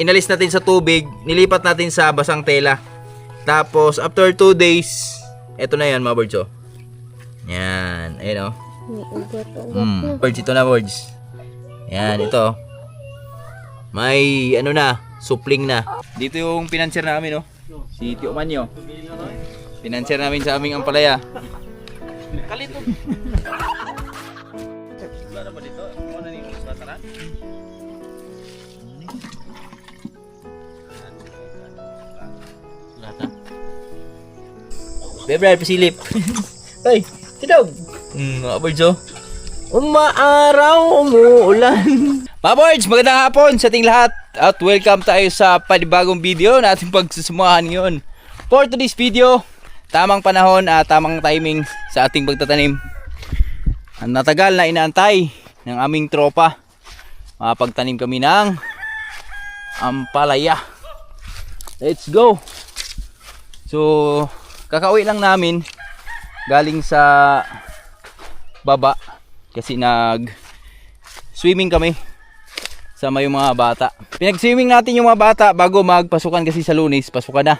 inalis natin sa tubig, nilipat natin sa basang tela. Tapos after 2 days, eto na yan mga birds oh. Yan, ayun oh. Birds, ito na birds. Yan, ito. May ano na, supling na. Dito yung pinanser namin oh. Si Tio Manyo. Pinanser namin sa aming ampalaya. Kalito. Wala na ba dito? Ano na yung bataran? Lata. Bebra, pasilip. Ay, tidog. Mga birds oh. Umaaraw, umuulan. Mga birds, magandang hapon sa ating lahat. At welcome tayo sa panibagong video na ating pagsusumuhan ngayon. For today's video, tamang panahon at tamang timing sa ating pagtatanim. Ang natagal na inaantay ng aming tropa. Makapagtanim kami ng ampalaya. Let's go! So, kakauwi lang namin galing sa baba kasi nag-swimming kami sama yung mga bata. Pinag-swimming natin yung mga bata bago magpasukan kasi sa Lunes, pasukan na.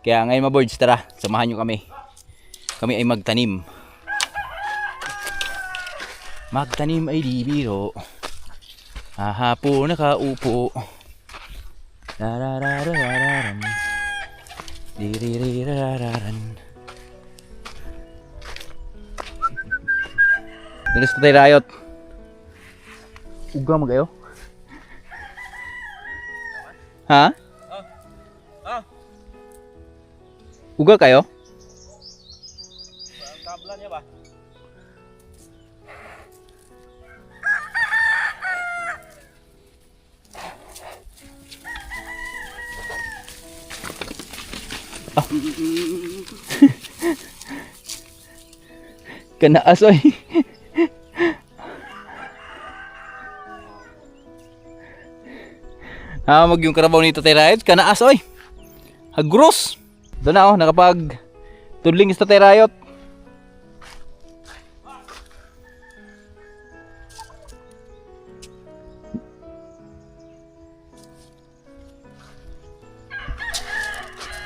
Kaya ngayon mga birds, tara, samahan nyo kami. Kami ay magtanim. Magtanim ay di biro. Hahapon nakaupo. Darararararan. Diririraran. Dalas pa tayo rayot. Uga magayo. Ha? Uga kayo? Tabla niya ba? Ah. Kanaasoy. Mag yung karabaw nito Terayot, kanaas oy. Hagros. Doon na oh, nakapag tudling sa Terayot.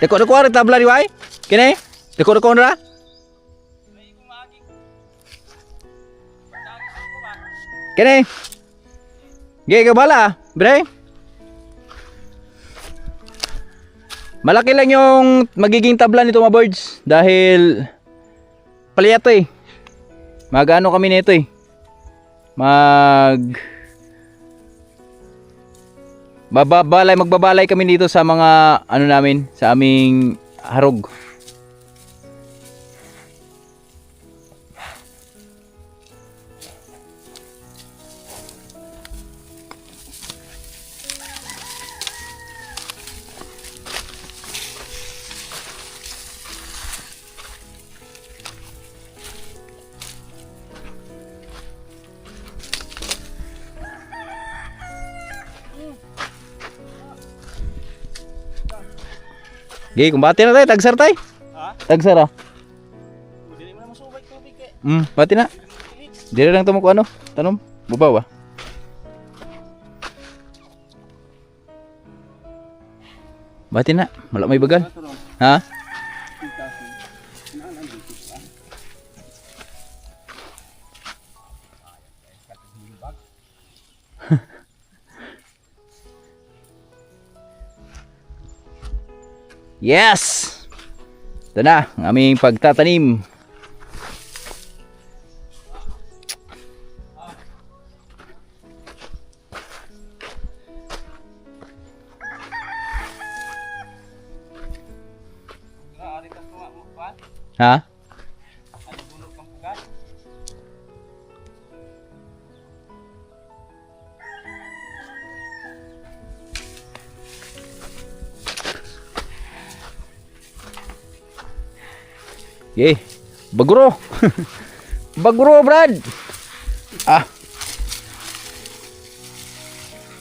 Deko ari tabla riway. Kene? Deko ra? Kene? Gege bala, bre. Malaki lang yung magiging tabla nito mga birds dahil palya to eh. Mag-ano kami nito eh. Magbabalay kami dito sa mga ano namin, sa aming harog. Gay, kumbati na tayo, tagsar tayo. Ha? Tagsar ah. Dili mo na masubay tubig eh. Bati na. Dili lang tamo ko ano, tanom, bubaw ah. Bati na, wala may bagal. Ha? Yes! Ito na ang aming pagtatanim. Ha? Okay, baguro. Baguro, Brad. Ah.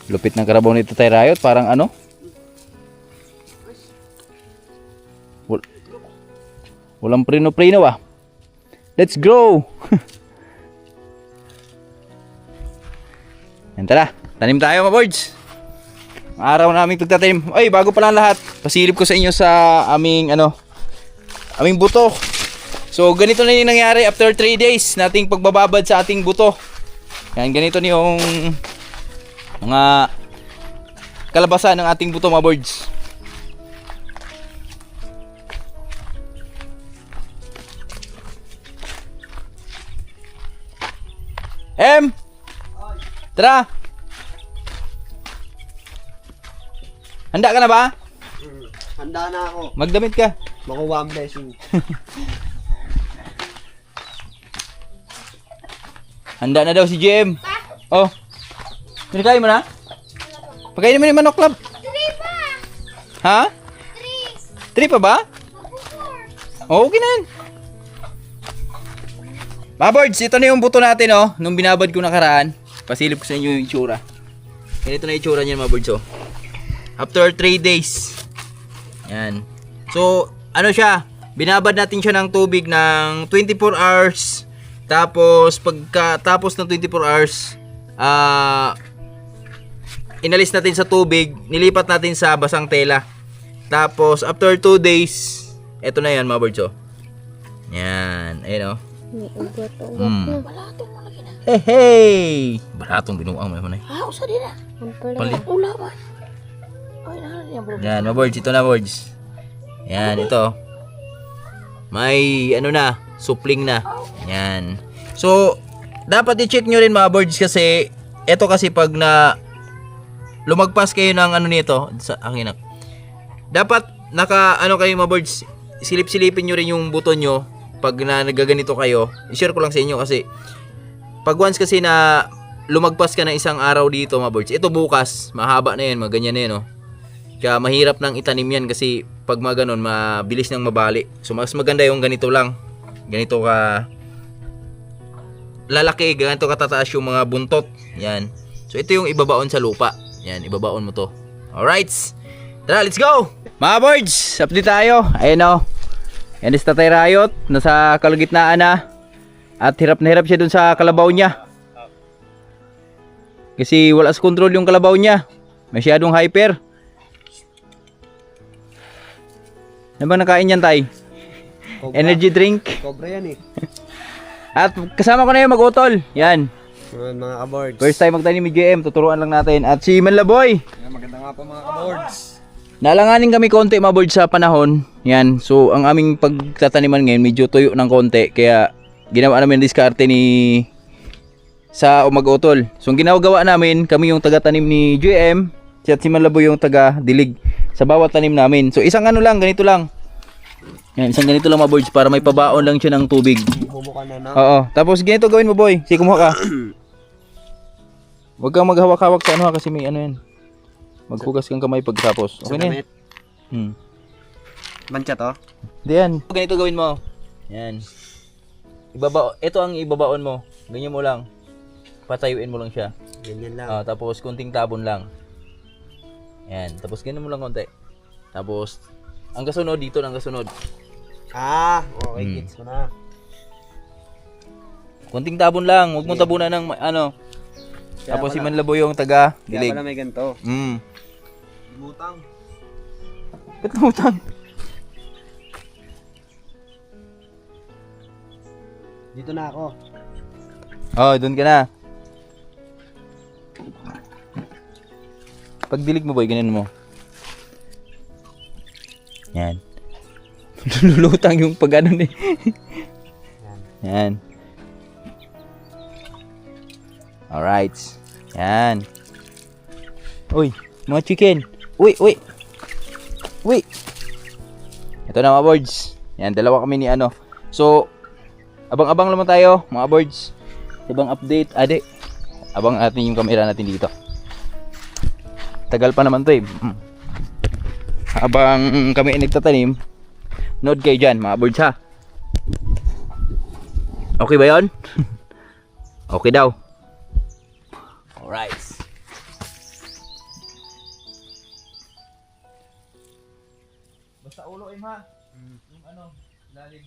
Lupit ng karabaw nito Terayot, parang ano? Walang prino-prino ah. Let's go. Yan, tara, tanim tayo mga birds. Araw na aming pagtatanim. Ay, bago pa lang lahat, pasilip ko sa inyo sa aming buto. So, ganito na yung nangyari after 3 days nating pagbababad sa ating buto. Yan, ganito na yung mga kalabasan ng ating buto, mga birds. Tara! Handa ka na ba? Handa na ako. Magdamit ka. Makuha ang blessing. Handa na daw si JM. Oh. Pinakain mo na? Pagkain mo ni Manok Club. 3 pa! Ha? 3 pa ba? 4! Oh, okay na yan. Mga birds, ito na yung buto natin, oh. Nung binabad ko nakaraan, pasilip ko sa inyo yung itsura. Ganito na yung itsura niyan, mga birds, oh. After 3 days. Yan. So, ano siya? Binabad natin siya ng tubig ng 24 hours. Tapos, pagkatapos ng 24 hours, inalis natin sa tubig, nilipat natin sa basang tela. Tapos, after 2 days, eto na yan, mga birds, oh. Yan. Ayun, oh. May ugat-ugat Mm. na. Balatong malaki na. Hey, hey! Baratong binuang mo naman, eh. Usa din na. Ang pala. Palit. Ulaman. Ay, nahan niya bro. Yan, mga birds. Ito na, birds. Yan, ito. May, ano na, supling na. Yan. So, dapat i-check nyo rin, mga birds, kasi, ito kasi pag na lumagpas kayo ng ano nito, sa akin na. Dapat, ano kayo, mga birds, silip-silipin nyo rin yung buto nyo pag nagaganito kayo. I-share ko lang sa inyo kasi, pag once kasi na lumagpas ka ng isang araw dito, mga birds, ito bukas, mahaba na yan, maganyan na yan, oh. Kaya mahirap nang itanim yan kasi pag mga ganun, mabilis nang mabali. So mas maganda yung ganito lang. Ganito ka lalaki, ganito katataas yung mga buntot. Yan. So ito yung ibabaon sa lupa. Yan, ibabaon mo to. Alright. Tara, let's go! Mga birds, update tayo. Ayan o. Yan is Tatay Riot. Nasa kalagitnaan na. At hirap na hirap siya dun sa kalabaw niya. Kasi wala sa control yung kalabaw niya. Masyadong hyper. Ano ba nakain yan, Tay? Cobra. Energy drink. Cobra yan eh. At kasama ko na yung mag-utol. Yan. Mga kabords. First time magtanim ni JM. Tuturuan lang natin. At si Manlaboy. Maganda nga po mga kabords. Nalanganin kami konti, mga birds, sa panahon. Yan. So, ang aming pagtataniman ngayon, medyo tuyo ng konti. Kaya, ginawa namin diskarte ni sa mag-utol. So, ang ginagawa namin, kami yung taga-tanim ni JM. At si Manlaboy yung taga-dilig sa bawat tanim namin. So, isang ano lang, ganito lang. Yan, isang ganito lang, mga birds, para may pabaon lang siya ng tubig. Bumuka na na. Oo. Tapos, ganito gawin mo, boy. Sige, kumuha ka. Huwag kang maghawak-hawak sa ano, ha, kasi may ano yan. Maghugas kang kamay pagkatapos. Okay na yan. Mancha to? Hindi yan. Ganito gawin mo. Yan. Ito ang ibabaon mo. Ganyan mo lang. Patayuin mo lang siya. Ganyan lang. Tapos kunting tabon lang. Yan. Tapos ganyan mo lang konti. Tapos ang kasunod dito ng kasunod. Okay, gets ko na. Kunting tabon lang. Huwag mo tabunan ng ano. Tapos si Manlaboy yung taga dilig. Kaya pala may ganito. Lumutang. Ba't lumutang? Dito na ako. Doon ka na. Pag dilig mo, boy, ganyan mo. Yan. Lulutang yung pag ano ni. Yan. Alright. Yan. Uy, mga chicken. Uy. Ito na, mga birds. Yan, dalawa kami ni ano. So, abang-abang naman tayo, mga birds. Ibang update. Ade, abang natin yung camera natin dito. Tagal pa naman to eh. Habang kami ay nagtatanim, nood kayo dyan, mga birds, ha. Okay ba yun? Okay daw. Alright. Basta ulo im, ha. Yung ano, lalim.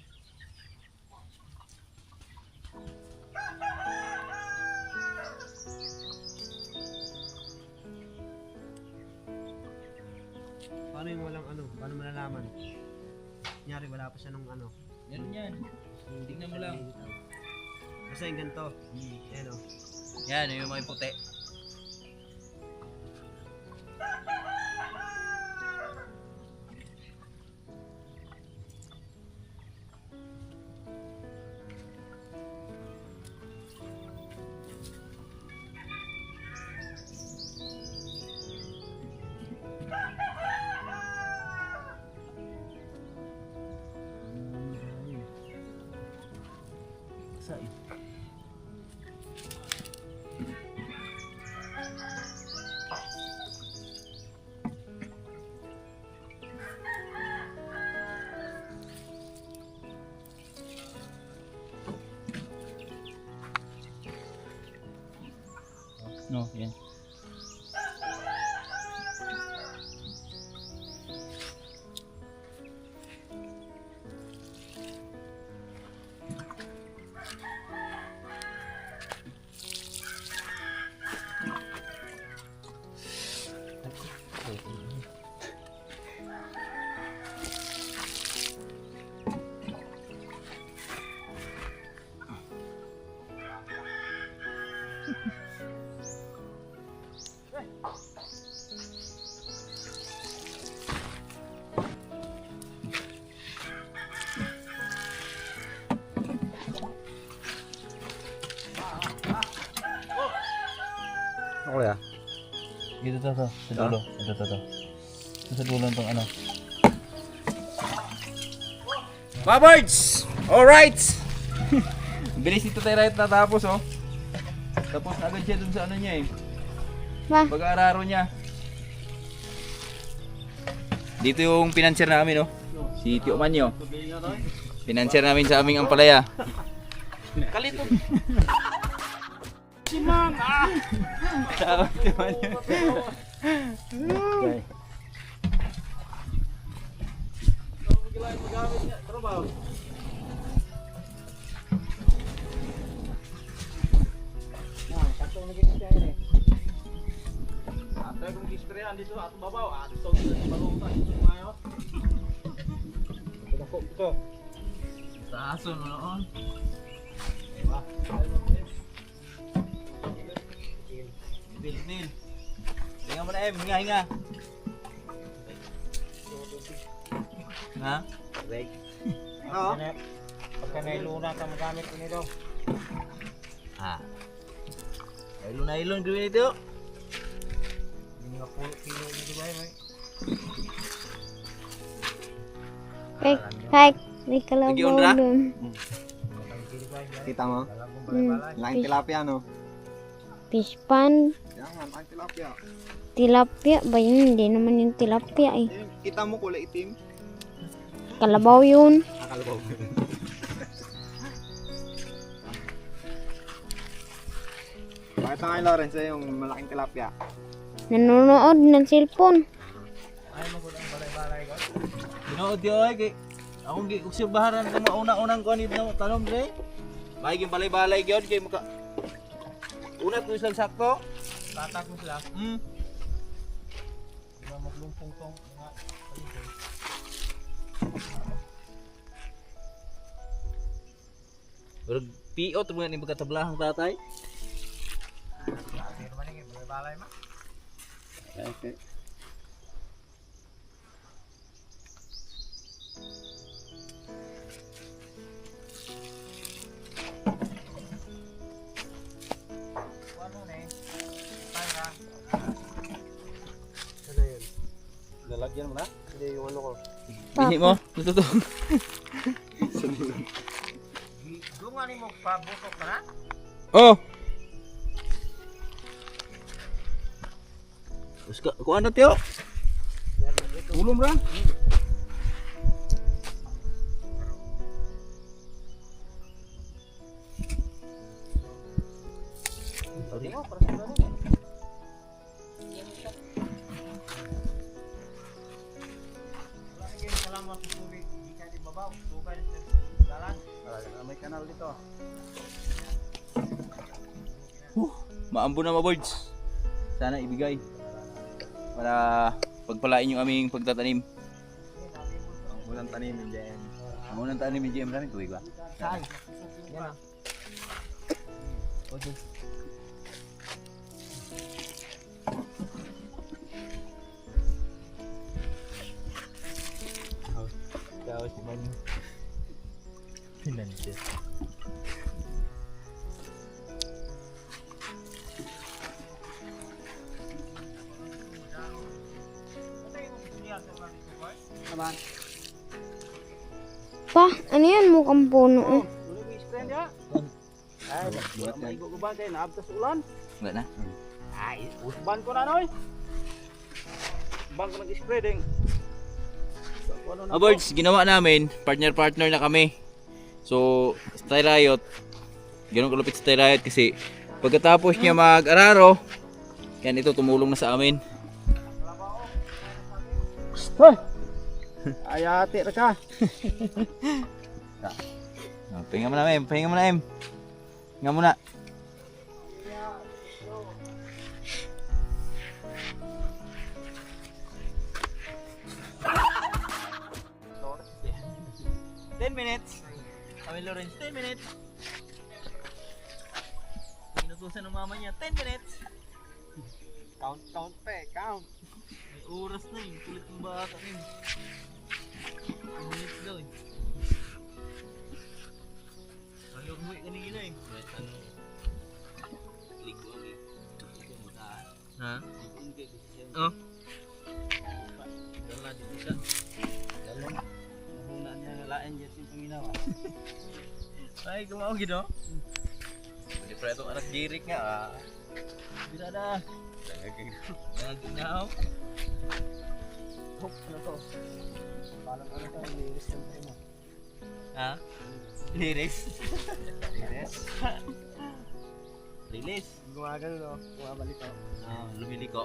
Paano yung walang ano? Paano malalaman? Kunyari wala pa siya nung ano. Yan yan. Tingnan mo lang. Basta yung ganito. Ayan o. Yan, yung may puti. No, yan. Ako ya? Dito to. Sa dulo. Ito to. Sa dulo tong ano. Babards! Alright! Bilis ito tayo right natapos oh. Tapos na agad siya dun sa ano niya eh. Ba? Pag-aararo niya. Dito yung pinanser namin oh. Si Tio Manyo. Pinanser namin sa aming ampalaya. Kalito. Si Ma'am! Tawag Tio Manyo. Okay. Taso mo noon. Bil. Tingnan mo na hinga. Ha? Oo. Pagka nailuna ka magamit ko nito. Ah. Nailon gawin ito. Hindi nga kilo nito ba yun? Kay, may kalabaw Lagi undra? dun. Kita mo? Laking Fish, tilapia no? fish pan. Yan, laking tilapia. Tilapia ba yun? Hindi naman yung tilapia eh. Kita mo kulay itim? Kalabaw yun. Akalabaw. Bakit nga Lawrence yung malaking tilapia? Nanonood ng cellphone. Binood yo ay kay akong giobserbahan ng mga una-unang kuan nito talong dre. May balay-balay gyud kay maka unat mo silang sakto. Tatak mo sila. Maglumpong tong mga Pero PO to mga ni magkatablahang tatay. Pero man yung balay ma. Okay. Ano na eh. Tayo na. Ano yun? Lalagyan mo na? Hindi, yung ano ko. Bihi mo, tututo. Dungan ni mo pabutok ka na? Oh. Uska, ko ano tiyo? Ulom ra. Salamat sa tubig. Hindi ka di babaw. Tukay sa dalan. May kanal dito. Maambo na mga birds. Sana ibigay. Para pagpalain yung aming pagtatanim. Ang unang tanim yung dyan. Ang unang tanim ni GM namin, tuwig ba? Saan? Yan ah. Tapos si Manny. Pinansin. Naman. Pa, ano yan? Mukhang puno eh. Ulo may spray niya. Ay, Buhat na. guguban kayo. Naabtas ulan. Wala na. Ay, usban ko na noy. Bang ko nag-spray ding. Birds, ginawa namin, partner-partner na kami. So, Style Riot, ganun kalupit sa Style Riot kasi pagkatapos niya mag-araro, yan ito tumulong na sa amin. Hoy! Ayati ra ka. Pahinga mo na, Em. Pahinga mo na, Em. Nga muna. Minutes. Kami Lawrence, 10 minutes. Inutusan ng mama niya, 10 minutes. Count pe, count. May oras na yun, kulit ng bata na yun. 10 minutes daw eh. Ayaw umuwi kanina eh. Ano? Ligo. Ha? Oh? Dala dito siya. Dala. Nahuna niya nalain dyan yung panginawa. Ay, kumawag gino? Hindi pa itong anak jirik nga ah. Bila na. Nagagin na ako. Ano to? Parang ano to, liris ng mo. Ha? Liris? Liris? Lilis? Gumagano no, bumabalito. Lumiliko.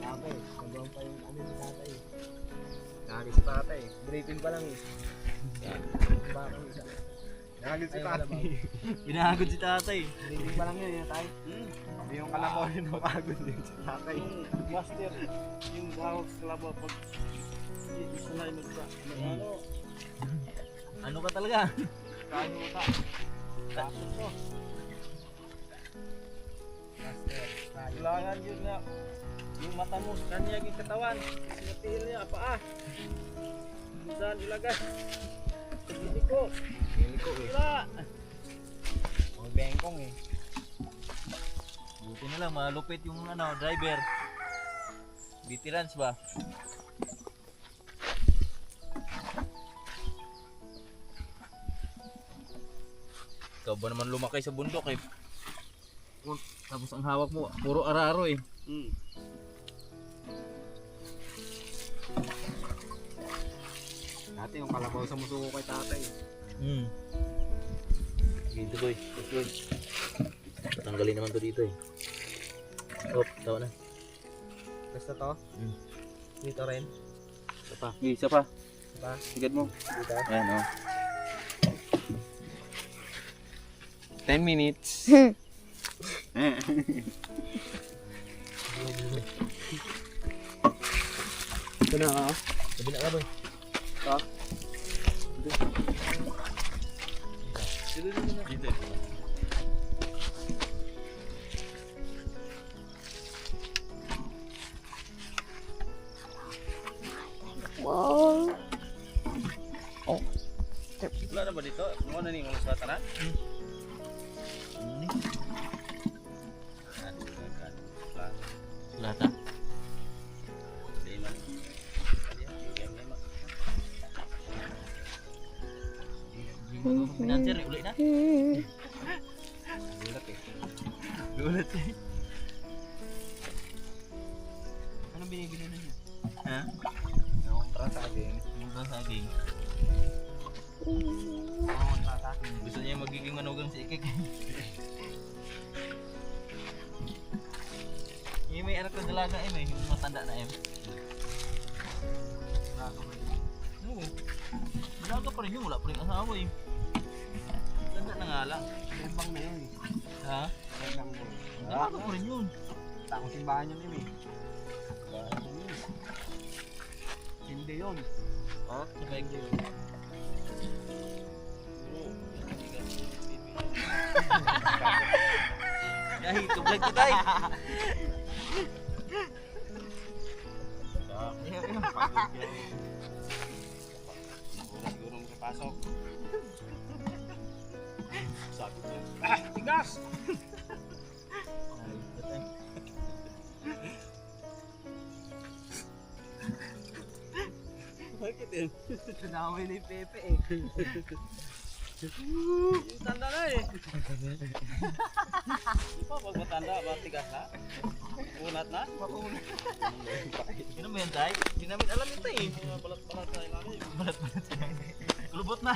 Tatay, nagawang pa yung ano ni tatay. Nagagit si tatay, briefing pa lang eh. Bakang isa. Nagagit si tatay. Pinahagod si tatay. Briefing pa lang yun eh, tatay. Hindi yung kalabaw rin nakagod din si tatay. Master, yung tawag sa kalabaw pag isa na yung ano. Ano ka talaga? Kano ka? Tapos mo. Master, kailangan yun nga. Yung mata mo, kanya yung katawan. Sinatihil niya, paa. Saan ilagay? Hiliko. Liliko eh. Wala. Mga bengkong eh. Buti na lang, malupit yung ano, driver. Veterans ba? Ikaw ba naman lumakay sa bundok eh? Tapos ang hawak mo, puro araro eh. Dati yung kalabaw sa musuko kay tatay. Dito boy, boy. Tanggalin naman to dito eh. Oh, tawa na. Basta to? Dito rin? Isa pa. Isa pa. Diba? Sigad mo. Dito? Ayan oh. 10 minutes. Ito na ka? Sabi na ka boy. Ito? Dito. Wow. Wala na ba dito? Ano na yung sa tanan? Lata. Financier, ulit na. Gulat eh. Ulit eh. Anong binibili na niya? Ha? Nakontra sa akin. Mungkang saging. Nakontra sa akin. Gusto niya magiging manugang si Ikik. Yung may anak na dalaga eh, yung matanda na eh. Dalaga ba yun? Oo. Dalaga pa rin yun, wala pa rin asawa eh. Tanda na nga lang. Bembang na yun eh. Ha? Bembang na yun. Dalaga pa rin yun. Takong simbahan yun eh. Simbahan yun. yun. Ha? Sabay ko yun. Dahil, tublag kita eh. Siguro makapasok. Sabi ko, tigas! Bakit yun? Nadamay na yung Pepe eh. Tanda na eh. Di ba pag matanda, matigas na? Unat na? Makunat. Hindi naman yan tayo. Hindi namin alam yun tayo eh. Balat-balat tayo lang eh. Balat-balat tayo. Kulubot na.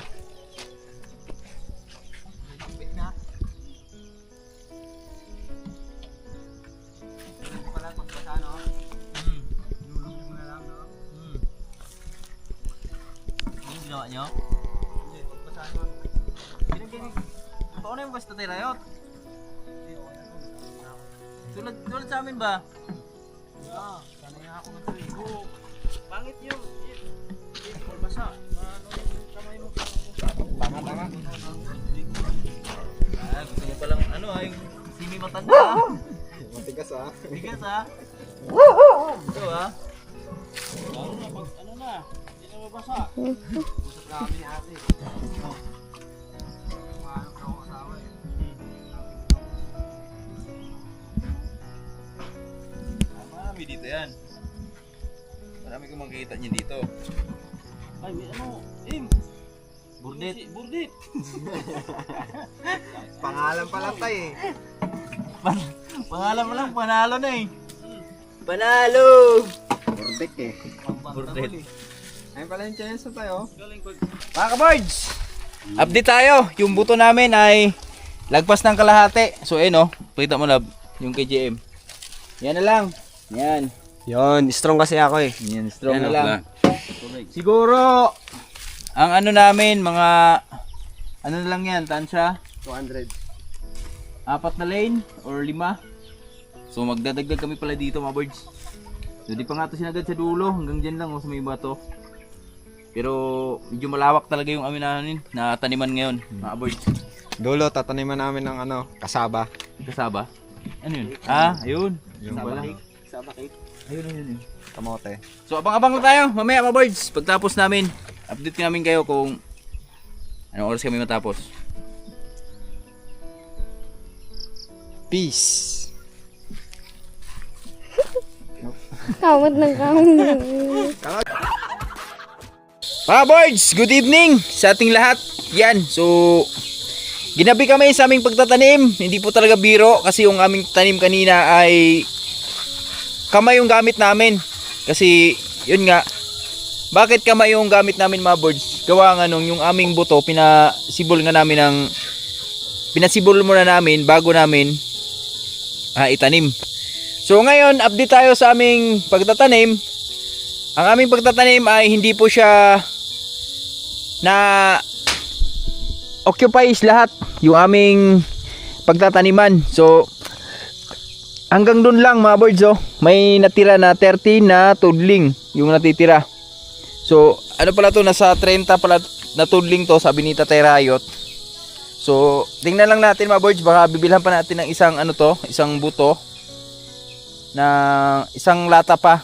Kapit na. Hindi pala pagbasa no? Lulubog mo na lang no? Ano yung ginawa nyo? Hindi, pagbasa mo. Ginag-ginig. Paano yung basta tayo rayot? Hindi, okay na to. Tulad sa amin ba? Sanay na ako ng tuloy. Oo. Pangit yung basa. Ano yung kamay mo? Tama. Ah, gusto mo palang ano ah, yung simi matanda ah. Matigas ah. Bigas ah. Ito ah. Ano na, ano na? Hindi na mabasa. Usap na kami ni ate. Mahanap na ako asawa eh. Marami dito yan. Marami kong makikita niyo dito. Ay, may ano? Burdit. Burdit. Pangalan pala tayo eh. Pangalan mo lang, panalo na eh. Panalo! Burdek eh. Burdit. Ayun pala yung chance na tayo. Mga ka-birds, update tayo. Yung buto namin ay lagpas ng kalahati. So ayun pakita mo lab, yung KJM. Yan na lang. Yan. Yon, strong kasi ako eh. Yan, strong Yan, na lang. Correct. Siguro, ang ano namin, mga, ano na lang yan, tansya, 200. 4 na lane or 5. So magdadagdag kami pala dito mga birds. So di pa nga ito sinagad sa dulo, hanggang dyan lang sa may bato. Pero medyo malawak talaga yung amin na taniman ngayon mga birds. Dulo, tataniman namin ng ano, kasaba. Kasaba? Ano yun? Ah, ayun. Yung Kasaba pala. cake. Kasama cake. Ayun. Kamote. So abang-abang lang tayo mamaya mga birds. Pagtapos namin, update namin kayo kung anong oras kami matapos. Peace. Kamot ng kamot. Mga birds, good evening sa ating lahat. Yan, so ginabi kami sa aming pagtatanim. Hindi po talaga biro kasi yung aming tanim kanina ay kamay yung gamit namin. Kasi yun nga, bakit kamay yung gamit namin mga birds? Gawa nga nung yung aming buto, pinasibol muna namin bago namin itanim. So ngayon, update tayo sa aming pagtatanim. Ang aming pagtatanim ay hindi po siya na occupies lahat yung aming pagtataniman. So hanggang dun lang mga birds may natira na 30 na tudling yung natitira. So ano pala to, nasa 30 pala na tudling to, sabi ni Tatay Rayot. So tingnan lang natin mga birds, baka bibilhan pa natin ng isang buto na isang lata pa.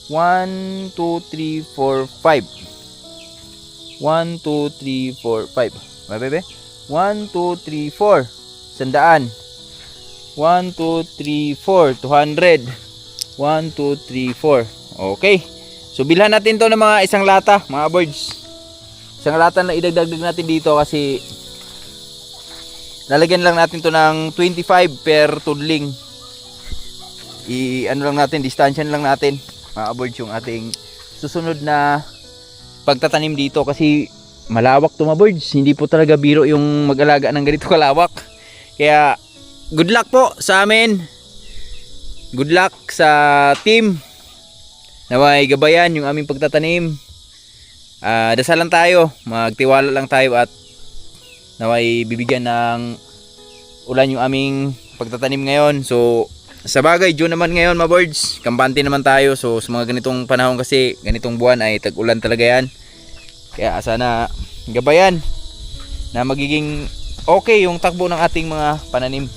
1, 2, 3, 4, 5. 1, 2, 3, 4, 5. May bebe? 1, 2, 3, 4. 100. 1, 2, 3, 4. 200. 1, 2, 3, 4. Okay. So bilhan natin to ng mga isang lata, mga birds. Isang lata na idagdag natin dito kasi lalagyan lang natin to ng 25 per tudling. Ano lang natin, distansyan lang natin mga birds yung ating susunod na pagtatanim dito kasi malawak to mga birds. Hindi po talaga biro yung mag-alaga ng ganito kalawak. Kaya good luck po sa amin. Good luck sa team na may gabayan yung aming pagtatanim. Dasalan tayo, magtiwala lang tayo at naway bibigyan ng ulan yung aming pagtatanim ngayon. So Sa bagay, June naman ngayon mga birds. Kampante naman tayo. So sa mga ganitong panahon kasi, ganitong buwan ay tag-ulan talaga yan. Kaya sana gabayan na magiging okay yung takbo ng ating mga pananim.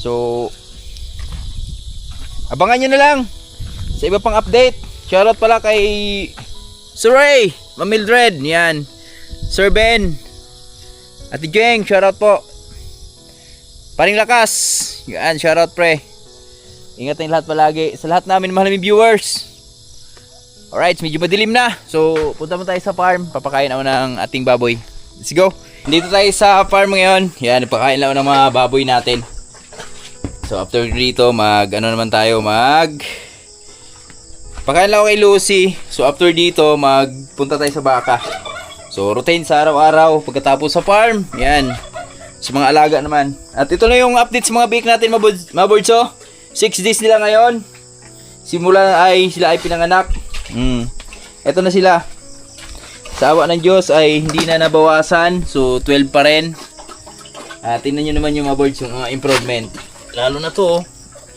So abangan nyo na lang sa iba pang update. Shoutout pala kay Sir Ray, Mamildred, yan. Sir Ben, Ate Jeng, shoutout po. Paring Lakas, yan, shoutout pre. Ingat tayong lahat palagi. Sa lahat namin mahal naming viewers. Alright, medyo madilim na. So punta mo tayo sa farm. Papakain ako ng ating baboy. Let's go. Dito tayo sa farm ngayon. Yan, ipakain lang ako ng mga baboy natin. So after dito, pakain lang ako kay Lucy. So after dito, magpunta tayo sa baka. So routine sa araw-araw pagkatapos sa farm. Yan. Sa mga alaga naman. At ito na yung update sa mga biik natin, mga birds. 6 days nila ngayon. Simula sila ay pinanganak. Ito na sila. Sa awa ng Diyos ay hindi na nabawasan. So 12 pa rin. Tingnan nyo naman yung mga birds, yung improvement. Lalo na to.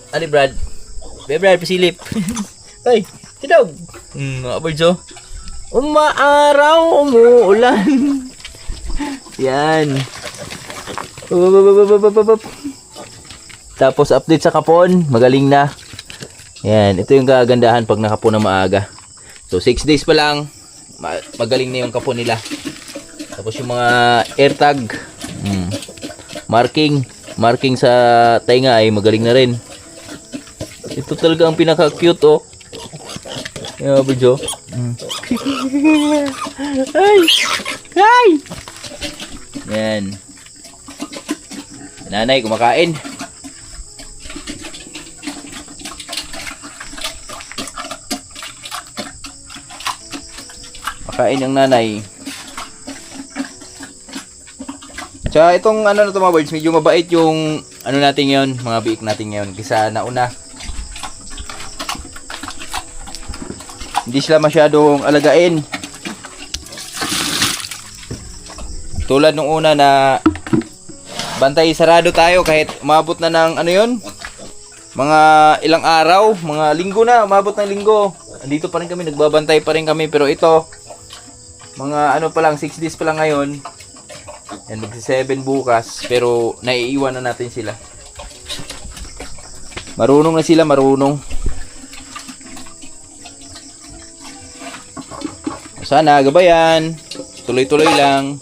Ali Brad. Brad, pasilip. Ay, tidog. Mga birds. Umaaraw, umuulan. Yan. Tapos update sa kapon, magaling na. Yan, ito yung kagandahan pag nakapon na maaga. So 6 days pa lang, magaling na yung kapon nila. Tapos yung mga AirTag, marking sa tainga ay magaling na rin. Ito talaga ang pinaka-cute, oh. Yan, video. Ay! Yan. Nanay kumakain. Makain ang nanay. Tsaka itong ano na to mga birds, medyo mabait yung ano natin ngayon, mga biik natin ngayon kaysa nauna. Hindi sila masyadong alagain. Tulad nung una na bantay sarado tayo kahit umabot na ng ano yun, mga ilang araw, mga linggo na, umabot ng linggo. Andito pa rin kami, nagbabantay pa rin kami. Pero ito, mga ano pa lang, 6 days pa lang ngayon. Yan, magsi-7 bukas. Pero naiiwan na natin sila. Marunong na sila, marunong. Sana gabayan. Tuloy-tuloy lang.